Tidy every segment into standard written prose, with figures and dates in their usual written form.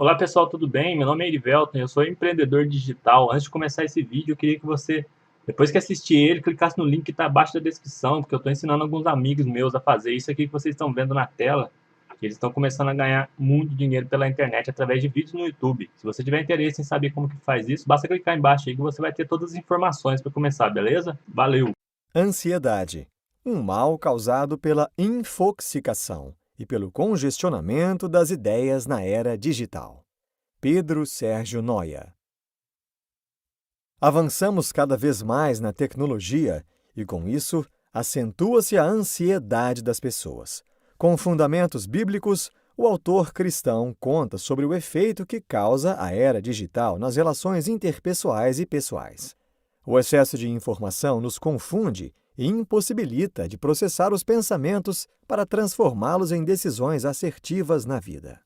Olá pessoal, tudo bem? Meu nome é Erivelton, eu sou empreendedor digital. Antes de começar esse vídeo, eu queria que você, depois que assistir ele, clicasse no link que está abaixo da descrição, porque eu estou ensinando alguns amigos meus a fazer isso aqui que vocês estão vendo na tela. Eles estão começando a ganhar muito dinheiro pela internet através de vídeos no YouTube. Se você tiver interesse em saber como que faz isso, basta clicar embaixo aí que você vai ter todas as informações para começar, beleza? Valeu! Ansiedade, um mal causado pela infoxicação e pelo congestionamento das ideias na era digital. Pedro Sérgio Noia. Avançamos cada vez mais na tecnologia e, com isso, acentua-se a ansiedade das pessoas. Com fundamentos bíblicos, o autor cristão conta sobre o efeito que causa a era digital nas relações interpessoais e pessoais. O excesso de informação nos confunde e impossibilita de processar os pensamentos para transformá-los em decisões assertivas na vida.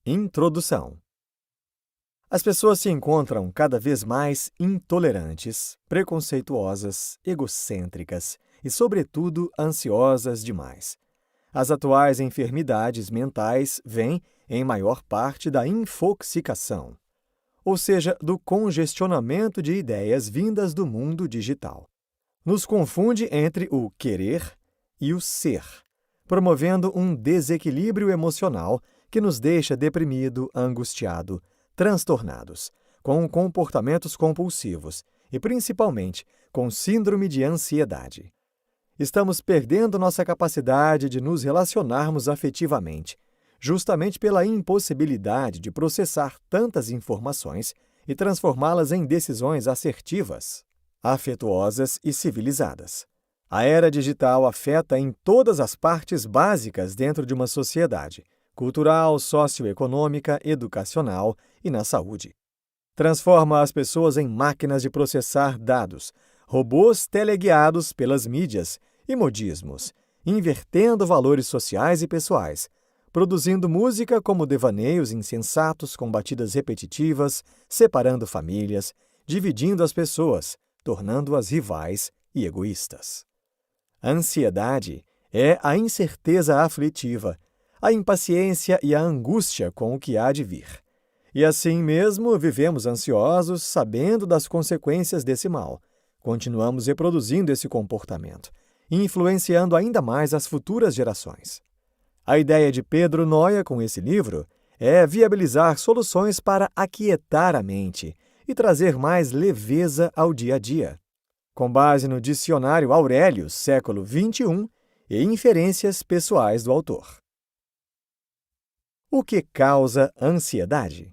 Introdução. As pessoas se encontram cada vez mais intolerantes, preconceituosas, egocêntricas e, sobretudo, ansiosas demais. As atuais enfermidades mentais vêm, em maior parte, da infoxicação, ou seja, do congestionamento de ideias vindas do mundo digital. Nos confunde entre o querer e o ser, promovendo um desequilíbrio emocional que nos deixa deprimido, angustiado, transtornados, com comportamentos compulsivos e, principalmente, com síndrome de ansiedade. Estamos perdendo nossa capacidade de nos relacionarmos afetivamente, justamente pela impossibilidade de processar tantas informações e transformá-las em decisões assertivas, afetuosas e civilizadas. A era digital afeta em todas as partes básicas dentro de uma sociedade: cultural, socioeconômica, educacional e na saúde. Transforma as pessoas em máquinas de processar dados, robôs teleguiados pelas mídias e modismos, invertendo valores sociais e pessoais, produzindo música como devaneios insensatos com batidas repetitivas, separando famílias, dividindo as pessoas, tornando-as rivais e egoístas. A ansiedade é a incerteza aflitiva, a impaciência e a angústia com o que há de vir. E assim mesmo vivemos ansiosos, sabendo das consequências desse mal. Continuamos reproduzindo esse comportamento, influenciando ainda mais as futuras gerações. A ideia de Pedro Noia com esse livro é viabilizar soluções para aquietar a mente e trazer mais leveza ao dia a dia, com base no Dicionário Aurelius, século XXI, e inferências pessoais do autor. O que causa ansiedade?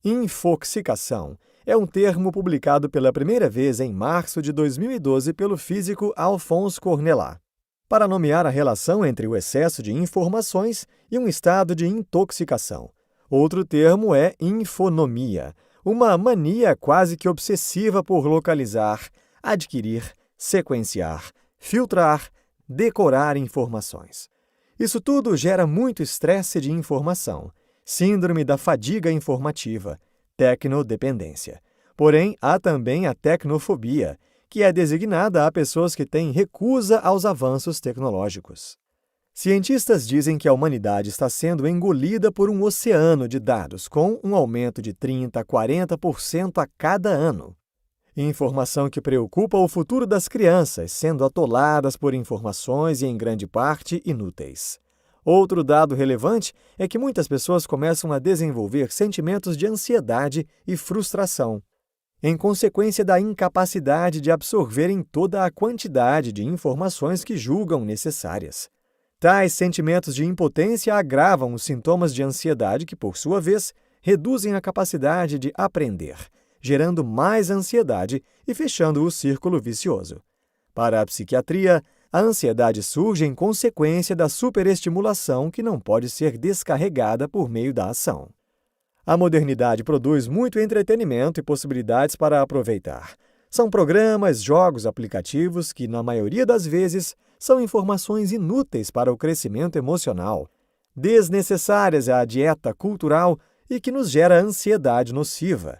Infoxicação é um termo publicado pela primeira vez em março de 2012 pelo físico Alphonse Cornellat, para nomear a relação entre o excesso de informações e um estado de intoxicação. Outro termo é infonomia, uma mania quase que obsessiva por localizar, adquirir, sequenciar, filtrar, decorar informações. Isso tudo gera muito estresse de informação, síndrome da fadiga informativa, tecnodependência. Porém, há também a tecnofobia, que é designada a pessoas que têm recusa aos avanços tecnológicos. Cientistas dizem que a humanidade está sendo engolida por um oceano de dados, com um aumento de 30% a 40% a cada ano. Informação que preocupa o futuro das crianças, sendo atoladas por informações e, em grande parte, inúteis. Outro dado relevante é que muitas pessoas começam a desenvolver sentimentos de ansiedade e frustração, em consequência da incapacidade de absorverem toda a quantidade de informações que julgam necessárias. Tais sentimentos de impotência agravam os sintomas de ansiedade que, por sua vez, reduzem a capacidade de aprender, gerando mais ansiedade e fechando o círculo vicioso. Para a psiquiatria, a ansiedade surge em consequência da superestimulação que não pode ser descarregada por meio da ação. A modernidade produz muito entretenimento e possibilidades para aproveitar. São programas, jogos, aplicativos que, na maioria das vezes, são informações inúteis para o crescimento emocional, desnecessárias à dieta cultural e que nos gera ansiedade nociva.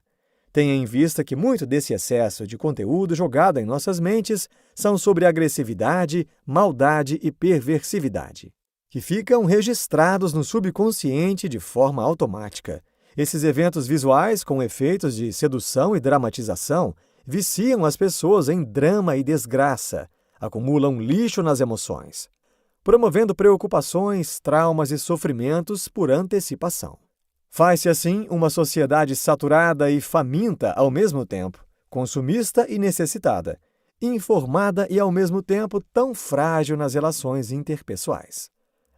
Tenha em vista que muito desse excesso de conteúdo jogado em nossas mentes são sobre agressividade, maldade e perversividade. que ficam registrados no subconsciente de forma automática. Esses eventos visuais, com efeitos de sedução e dramatização, viciam as pessoas em drama e desgraça, acumulam lixo nas emoções, promovendo preocupações, traumas e sofrimentos por antecipação. Faz-se assim uma sociedade saturada e faminta ao mesmo tempo, consumista e necessitada, informada e ao mesmo tempo tão frágil nas relações interpessoais.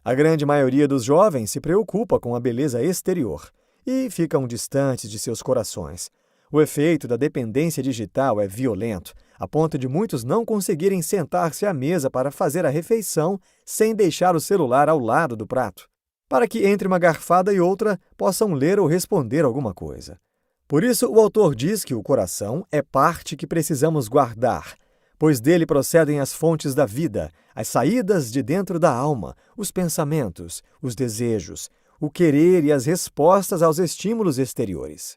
A grande maioria dos jovens se preocupa com a beleza exterior e ficam distantes de seus corações. O efeito da dependência digital é violento, a ponto de muitos não conseguirem sentar-se à mesa para fazer a refeição sem deixar o celular ao lado do prato, para que entre uma garfada e outra possam ler ou responder alguma coisa. Por isso, o autor diz que o coração é parte que precisamos guardar, pois dele procedem as fontes da vida, as saídas de dentro da alma, os pensamentos, os desejos, o querer e as respostas aos estímulos exteriores.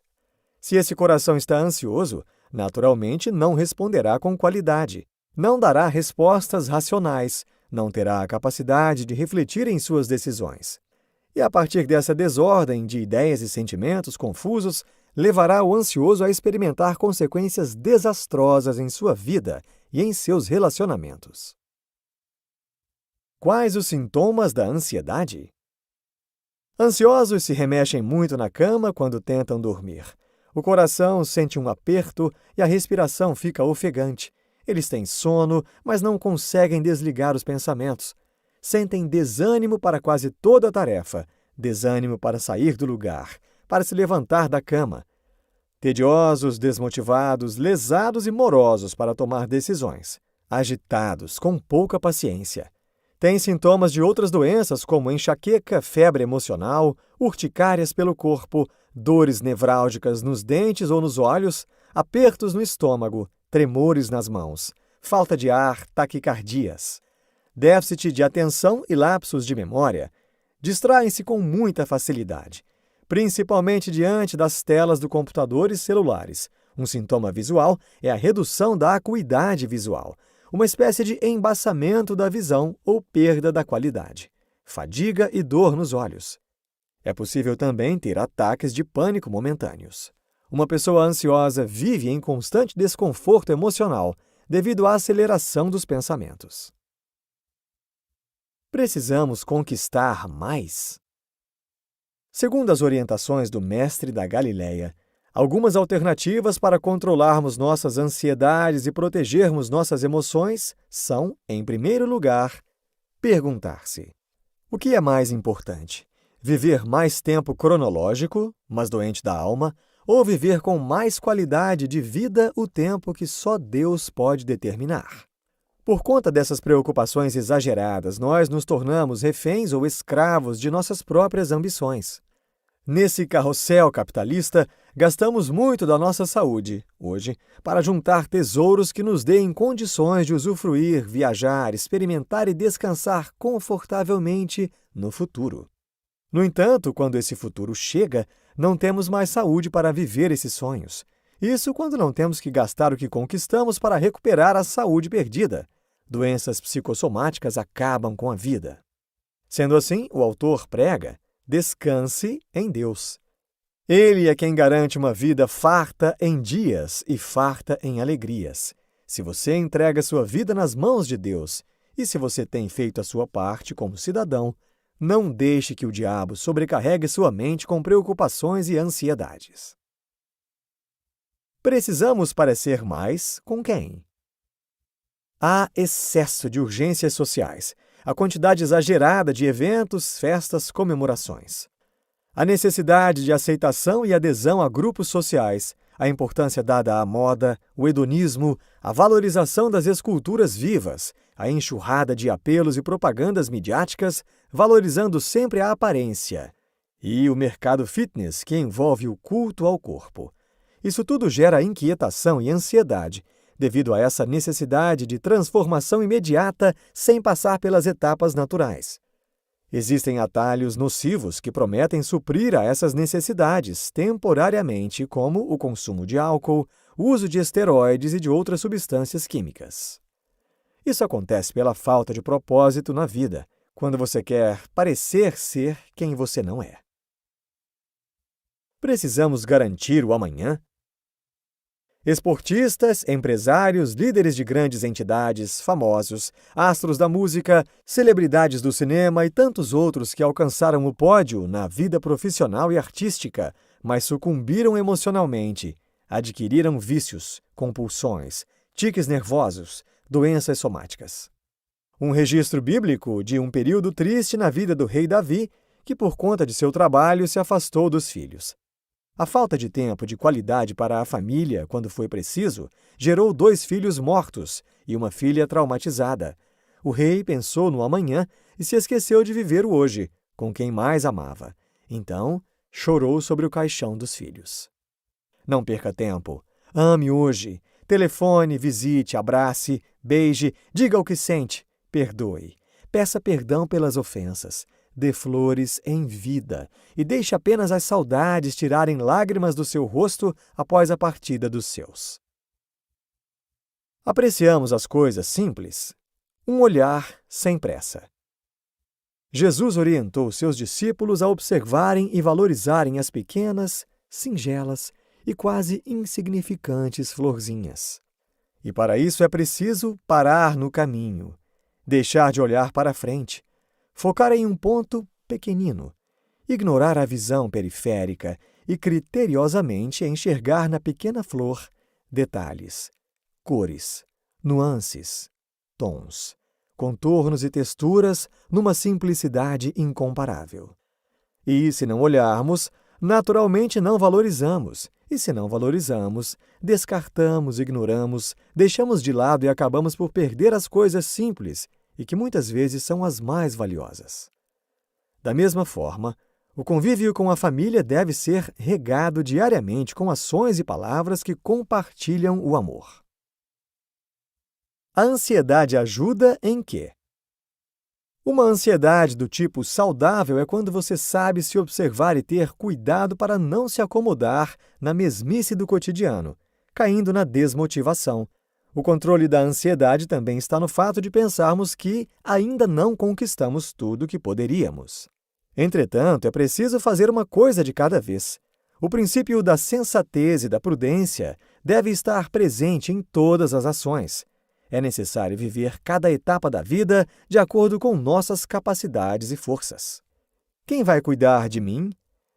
Se esse coração está ansioso, naturalmente não responderá com qualidade, não dará respostas racionais, não terá a capacidade de refletir em suas decisões. E a partir dessa desordem de ideias e sentimentos confusos, levará o ansioso a experimentar consequências desastrosas em sua vida e em seus relacionamentos. Quais os sintomas da ansiedade? Ansiosos se remexem muito na cama quando tentam dormir. O coração sente um aperto e a respiração fica ofegante. Eles têm sono, mas não conseguem desligar os pensamentos. Sentem desânimo para quase toda a tarefa, desânimo para sair do lugar, para se levantar da cama. Tediosos, desmotivados, lesados e morosos para tomar decisões. Agitados, com pouca paciência. Têm sintomas de outras doenças como enxaqueca, febre emocional, urticárias pelo corpo, dores nevrálgicas nos dentes ou nos olhos, apertos no estômago, tremores nas mãos, falta de ar, taquicardias, déficit de atenção e lapsos de memória. Distraem-se com muita facilidade, principalmente diante das telas do computador e celulares. Um sintoma visual é a redução da acuidade visual, uma espécie de embaçamento da visão ou perda da qualidade, fadiga e dor nos olhos. É possível também ter ataques de pânico momentâneos. Uma pessoa ansiosa vive em constante desconforto emocional devido à aceleração dos pensamentos. Precisamos conquistar mais? Segundo as orientações do Mestre da Galileia, algumas alternativas para controlarmos nossas ansiedades e protegermos nossas emoções são, em primeiro lugar, perguntar-se: o que é mais importante? Viver mais tempo cronológico, mas doente da alma, ou viver com mais qualidade de vida o tempo que só Deus pode determinar? Por conta dessas preocupações exageradas, nós nos tornamos reféns ou escravos de nossas próprias ambições. Nesse carrossel capitalista, gastamos muito da nossa saúde, hoje, para juntar tesouros que nos deem condições de usufruir, viajar, experimentar e descansar confortavelmente no futuro. No entanto, quando esse futuro chega, não temos mais saúde para viver esses sonhos. Isso quando não temos que gastar o que conquistamos para recuperar a saúde perdida. Doenças psicossomáticas acabam com a vida. Sendo assim, o autor prega: descanse em Deus. Ele é quem garante uma vida farta em dias e farta em alegrias. Se você entrega sua vida nas mãos de Deus e se você tem feito a sua parte como cidadão, não deixe que o diabo sobrecarregue sua mente com preocupações e ansiedades. Precisamos parecer mais com quem? Há excesso de urgências sociais, a quantidade exagerada de eventos, festas, comemorações. A necessidade de aceitação e adesão a grupos sociais, a importância dada à moda, o hedonismo, a valorização das esculturas vivas, a enxurrada de apelos e propagandas midiáticas, valorizando sempre a aparência, e o mercado fitness, que envolve o culto ao corpo. Isso tudo gera inquietação e ansiedade, devido a essa necessidade de transformação imediata sem passar pelas etapas naturais. Existem atalhos nocivos que prometem suprir a essas necessidades temporariamente, como o consumo de álcool, o uso de esteroides e de outras substâncias químicas. Isso acontece pela falta de propósito na vida, quando você quer parecer ser quem você não é. Precisamos garantir o amanhã? Esportistas, empresários, líderes de grandes entidades, famosos, astros da música, celebridades do cinema e tantos outros que alcançaram o pódio na vida profissional e artística, mas sucumbiram emocionalmente, adquiriram vícios, compulsões, tiques nervosos, doenças somáticas. Um registro bíblico de um período triste na vida do rei Davi, que por conta de seu trabalho se afastou dos filhos. A falta de tempo de qualidade para a família, quando foi preciso, gerou 2 filhos mortos e uma filha traumatizada. O rei pensou no amanhã e se esqueceu de viver o hoje, com quem mais amava. Então, chorou sobre o caixão dos filhos. Não perca tempo. Ame hoje. Telefone, visite, abrace, beije, diga o que sente, perdoe. Peça perdão pelas ofensas. Dê flores em vida e deixe apenas as saudades tirarem lágrimas do seu rosto após a partida dos seus. Apreciamos as coisas simples? Um olhar sem pressa. Jesus orientou seus discípulos a observarem e valorizarem as pequenas, singelas e quase insignificantes florzinhas. E para isso é preciso parar no caminho, deixar de olhar para frente, focar em um ponto pequenino, ignorar a visão periférica e criteriosamente enxergar na pequena flor detalhes, cores, nuances, tons, contornos e texturas numa simplicidade incomparável. E, se não olharmos, naturalmente não valorizamos. E se não valorizamos, descartamos, ignoramos, deixamos de lado e acabamos por perder as coisas simples e que muitas vezes são as mais valiosas. Da mesma forma, o convívio com a família deve ser regado diariamente com ações e palavras que compartilham o amor. A ansiedade ajuda em quê? Uma ansiedade do tipo saudável é quando você sabe se observar e ter cuidado para não se acomodar na mesmice do cotidiano, caindo na desmotivação. O controle da ansiedade também está no fato de pensarmos que ainda não conquistamos tudo o que poderíamos. Entretanto, é preciso fazer uma coisa de cada vez. O princípio da sensatez e da prudência deve estar presente em todas as ações. É necessário viver cada etapa da vida de acordo com nossas capacidades e forças. Quem vai cuidar de mim?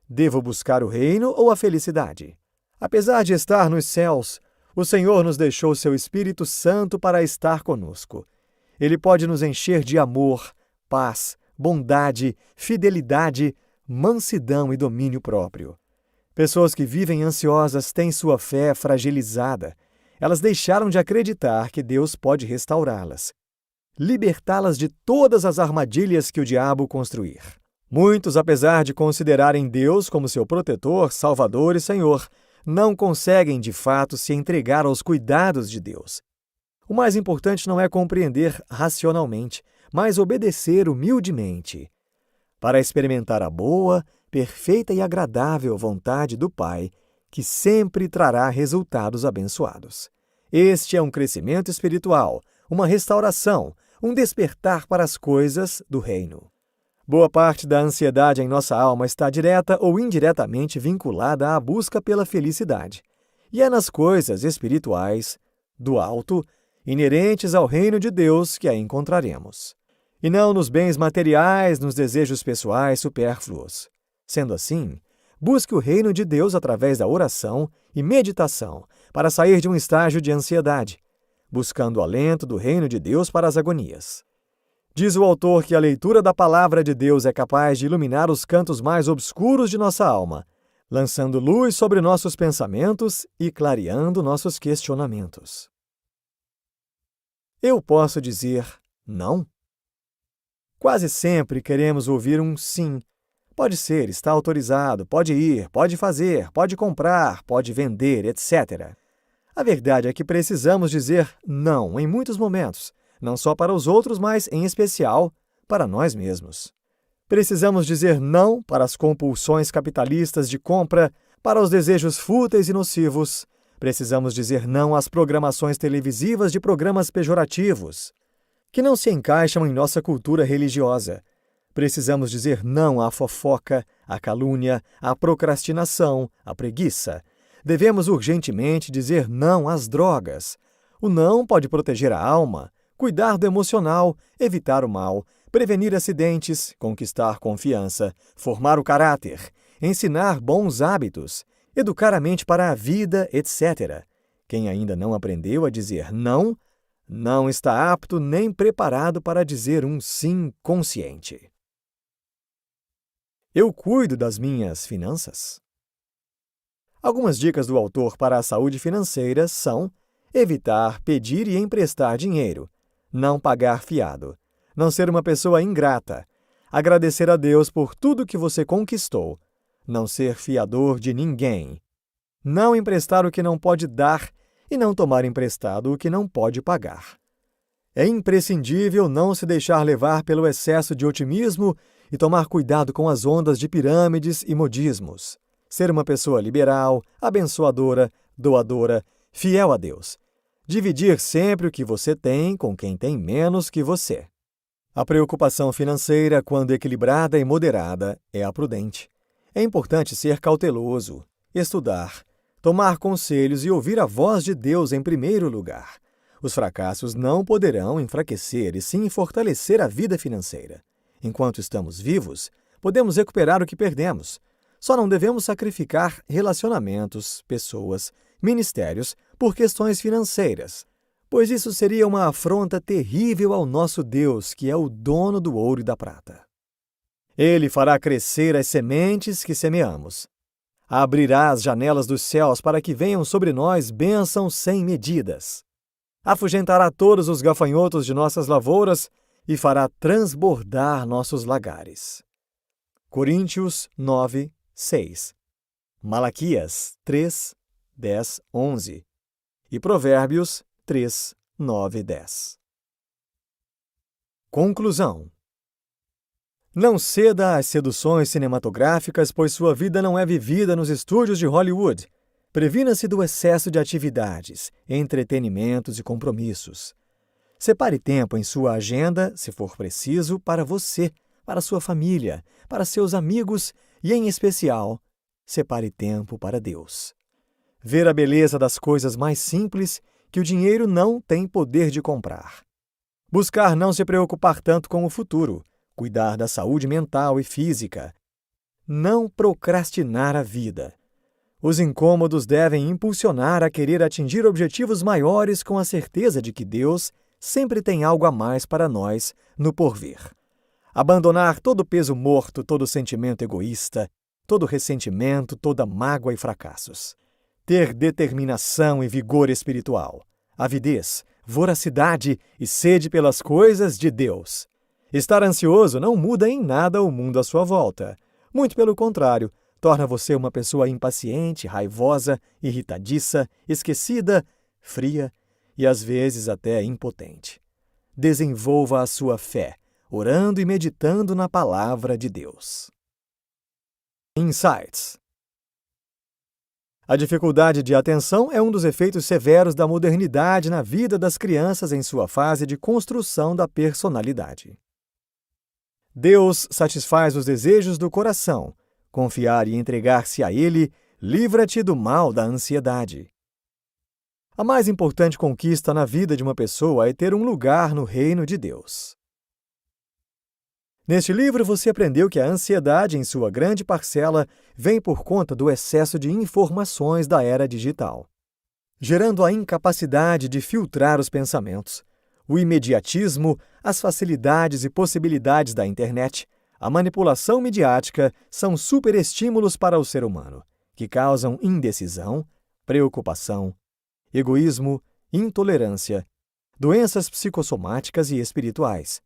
Devo buscar o reino ou a felicidade? Apesar de estar nos céus, o Senhor nos deixou seu Espírito Santo para estar conosco. Ele pode nos encher de amor, paz, bondade, fidelidade, mansidão e domínio próprio. Pessoas que vivem ansiosas têm sua fé fragilizada. Elas deixaram de acreditar que Deus pode restaurá-las, libertá-las de todas as armadilhas que o diabo construir. Muitos, apesar de considerarem Deus como seu protetor, Salvador e Senhor, não conseguem de fato se entregar aos cuidados de Deus. O mais importante não é compreender racionalmente, mas obedecer humildemente, para experimentar a boa, perfeita e agradável vontade do Pai, que sempre trará resultados abençoados. Este é um crescimento espiritual, uma restauração, um despertar para as coisas do reino. Boa parte da ansiedade em nossa alma está direta ou indiretamente vinculada à busca pela felicidade. E é nas coisas espirituais, do alto, inerentes ao reino de Deus que a encontraremos. E não nos bens materiais, nos desejos pessoais supérfluos. Sendo assim, busque o reino de Deus através da oração e meditação para sair de um estágio de ansiedade, buscando o alento do reino de Deus para as agonias. Diz o autor que a leitura da palavra de Deus é capaz de iluminar os cantos mais obscuros de nossa alma, lançando luz sobre nossos pensamentos e clareando nossos questionamentos. Eu posso dizer não? Quase sempre queremos ouvir um sim. Pode ser, está autorizado, pode ir, pode fazer, pode comprar, pode vender, etc. A verdade é que precisamos dizer não em muitos momentos, não só para os outros, mas, em especial, para nós mesmos. Precisamos dizer não para as compulsões capitalistas de compra, para os desejos fúteis e nocivos. Precisamos dizer não às programações televisivas de programas pejorativos, que não se encaixam em nossa cultura religiosa. Precisamos dizer não à fofoca, à calúnia, à procrastinação, à preguiça. Devemos urgentemente dizer não às drogas. O não pode proteger a alma, cuidar do emocional, evitar o mal, prevenir acidentes, conquistar confiança, formar o caráter, ensinar bons hábitos, educar a mente para a vida, etc. Quem ainda não aprendeu a dizer não, não está apto nem preparado para dizer um sim consciente. Eu cuido das minhas finanças? Algumas dicas do autor para a saúde financeira são: evitar pedir e emprestar dinheiro, não pagar fiado, não ser uma pessoa ingrata, agradecer a Deus por tudo que você conquistou, não ser fiador de ninguém, não emprestar o que não pode dar e não tomar emprestado o que não pode pagar. É imprescindível não se deixar levar pelo excesso de otimismo e tomar cuidado com as ondas de pirâmides e modismos. Ser uma pessoa liberal, abençoadora, doadora, fiel a Deus. Dividir sempre o que você tem com quem tem menos que você. A preocupação financeira, quando equilibrada e moderada, é a prudente. É importante ser cauteloso, estudar, tomar conselhos e ouvir a voz de Deus em primeiro lugar. Os fracassos não poderão enfraquecer e sim fortalecer a vida financeira. Enquanto estamos vivos, podemos recuperar o que perdemos. Só não devemos sacrificar relacionamentos, pessoas, ministérios por questões financeiras, pois isso seria uma afronta terrível ao nosso Deus, que é o dono do ouro e da prata. Ele fará crescer as sementes que semeamos. Abrirá as janelas dos céus para que venham sobre nós bênçãos sem medidas. Afugentará todos os gafanhotos de nossas lavouras e fará transbordar nossos lagares. Coríntios 9, 6. Malaquias 3, 10, 11. E Provérbios 3, 9, 10. Conclusão. Não ceda às seduções cinematográficas, pois sua vida não é vivida nos estúdios de Hollywood. Previna-se do excesso de atividades, entretenimentos e compromissos. Separe tempo em sua agenda, se for preciso, para você, para sua família, para seus amigos e, em especial, separe tempo para Deus. Ver a beleza das coisas mais simples que o dinheiro não tem poder de comprar. Buscar não se preocupar tanto com o futuro, cuidar da saúde mental e física. Não procrastinar a vida. Os incômodos devem impulsionar a querer atingir objetivos maiores com a certeza de que Deus sempre tem algo a mais para nós no porvir. Abandonar todo peso morto, todo sentimento egoísta, todo ressentimento, toda mágoa e fracassos. Ter determinação e vigor espiritual, avidez, voracidade e sede pelas coisas de Deus. Estar ansioso não muda em nada o mundo à sua volta. Muito pelo contrário, torna você uma pessoa impaciente, raivosa, irritadiça, esquecida, fria e às vezes até impotente. Desenvolva a sua fé, orando e meditando na palavra de Deus. Insights. A dificuldade de atenção é um dos efeitos severos da modernidade na vida das crianças em sua fase de construção da personalidade. Deus satisfaz os desejos do coração. Confiar e entregar-se a Ele livra-te do mal da ansiedade. A mais importante conquista na vida de uma pessoa é ter um lugar no reino de Deus. Neste livro, você aprendeu que a ansiedade, em sua grande parcela, vem por conta do excesso de informações da era digital, gerando a incapacidade de filtrar os pensamentos, o imediatismo, as facilidades e possibilidades da internet, a manipulação midiática são superestímulos para o ser humano, que causam indecisão, preocupação, egoísmo, intolerância, doenças psicossomáticas e espirituais.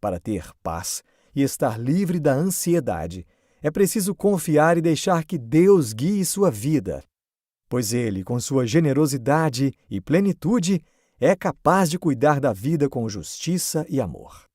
Para ter paz e estar livre da ansiedade, é preciso confiar e deixar que Deus guie sua vida, pois Ele, com sua generosidade e plenitude, é capaz de cuidar da vida com justiça e amor.